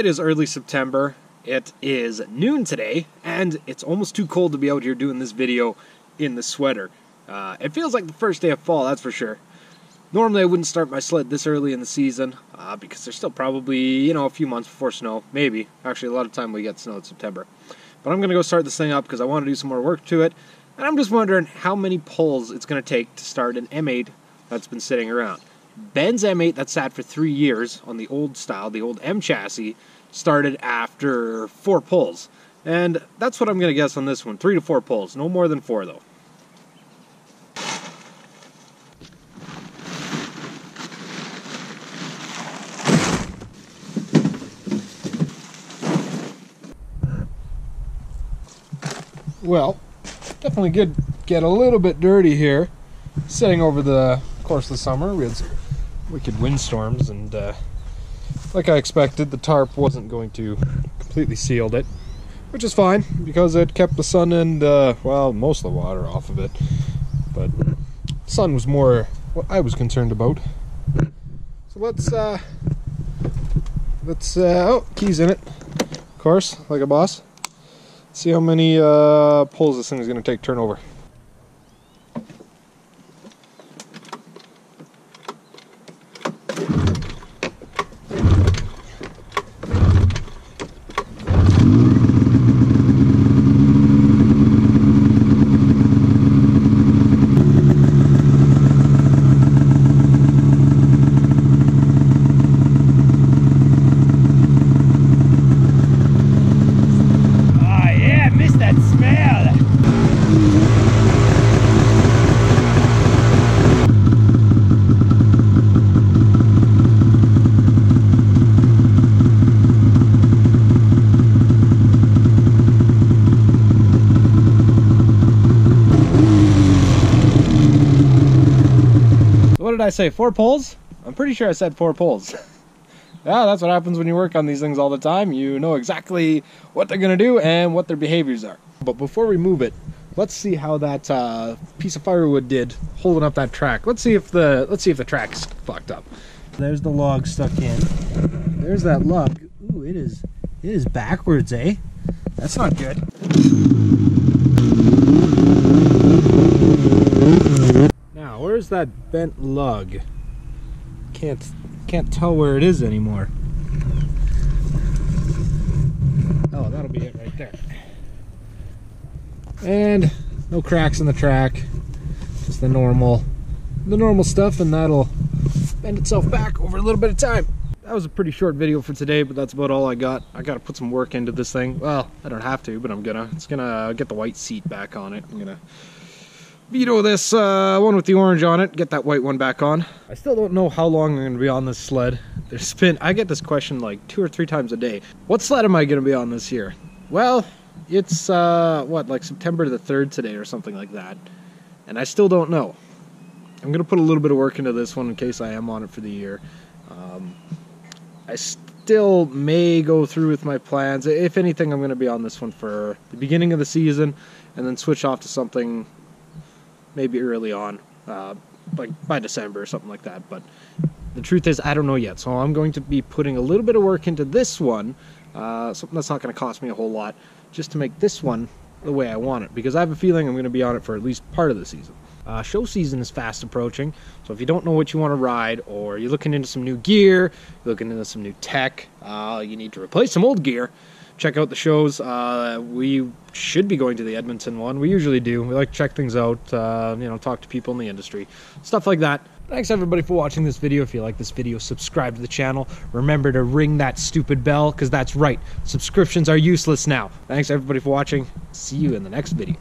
It is early September. It is noon today, and it's almost too cold to be out here doing this video in the sweater. It feels like the first day of fall, that's for sure. Normally I wouldn't start my sled this early in the season, because there's still probably, a few months before snow. Maybe. Actually, a lot of time we get snow in September. But I'm going to go start this thing up because I want to do some more work to it. And I'm just wondering how many pulls it's going to take to start an M8 that's been sitting around. Ben's M8 that sat for 3 years on the old style, the old M chassis, started after 4 pulls. And that's what I'm going to guess on this one, 3 to 4 pulls. No more than 4 though. Well, definitely did get a little bit dirty here. Sitting over the course of the summer, we had some wicked windstorms, and like I expected, the tarp wasn't going to completely seal it, which is fine because it kept the sun and well, most of the water off of it. But the sun was more what I was concerned about. So let's oh, keys in it, of course, like a boss. See how many pulls this thing is going to take turnover. What did I say, 4 pulls? I'm pretty sure I said 4 pulls. Yeah, that's what happens when you work on these things all the time. You know exactly what they're gonna do and what their behaviors are. But before we move it, let's see how that piece of firewood did holding up that track. Let's see if the track's fucked up. There's the log stuck in. There's that lug. Ooh, it is backwards, eh? That's not good. Now, where's that bent lug? Can't tell where it is anymore. Oh, that'll be it right there. And no cracks in the track. Just the normal stuff, and that'll bend itself back over a little bit of time. That was a pretty short video for today, but that's about all I got. I gotta put some work into this thing. Well, I don't have to, but I'm gonna. It's gonna get the white seat back on it. I'm gonna veto this one with the orange on it, get that white one back on. I still don't know how long I'm gonna be on this sled. I get this question like 2 or 3 times a day. What sled am I gonna be on this year? Well, it's what, like September the 3rd today or something like that, and I still don't know. I'm gonna put a little bit of work into this one in case I am on it for the year. I still may go through with my plans. If anything, I'm gonna be on this one for the beginning of the season and then switch off to something maybe early on, like by December or something like that. But the truth is, I don't know yet. So I'm going to be putting a little bit of work into this one, something that's not going to cost me a whole lot, just to make this one the way I want it, because I have a feeling I'm going to be on it for at least part of the season. Show season is fast approaching, so if you don't know what you want to ride, or you're looking into some new gear, you're looking into some new tech, you need to replace some old gear, check out the shows. We should be going to the Edmonton one. We usually do. We like to check things out, talk to people in the industry, stuff like that. Thanks everybody for watching this video. If you like this video, subscribe to the channel. Remember to ring that stupid bell, because that's right, subscriptions are useless now. Thanks everybody for watching. See you in the next video.